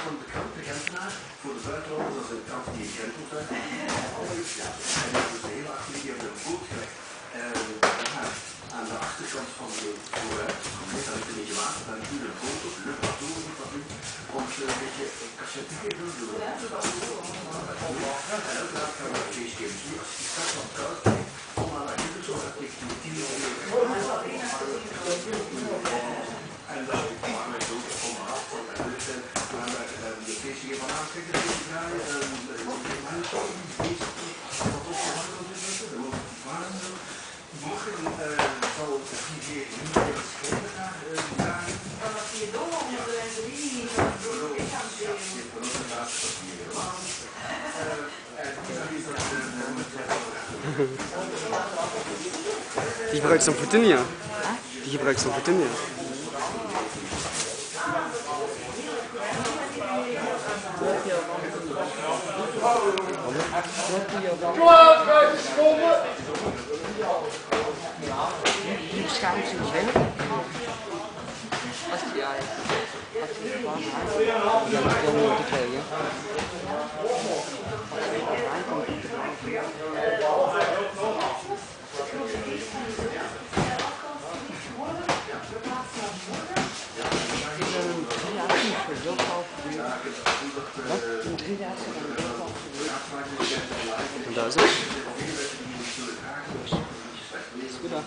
van de krant, de Gentenaar, voor de buitenlanders, dat is een krant die in Gent moet uitkomen. Ja, en dat is een hele actief, die hebben een boot gelegd. Aan de achterkant van de vooruit, daar ligt een beetje water, daar ligt nu een boot op, Le Bateau noemt dat nu, om ze een beetje een cassette te geven. En uiteraard gaan we naar JCMG, als je straks van trouwens kijkt, om aan dat hier zo, dat ligt nu 10 jaar. En dat is belangrijk ook om af van de zijn, waar de PCG van aankijken te draaien, morgen zal het DJ niet meer schrijven naar draaien. Vanaf je dom onder de linie door het lichaam te doen. Die gebruikt zo'n Petunia. Die gebruikt zo'n Petunia. Waarschijnlijk zo'n zwemmen. Als hij Dat is heel mooi te krijgen. En daar is het. Goedendag.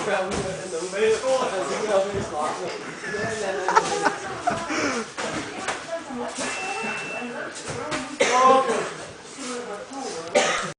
Ja,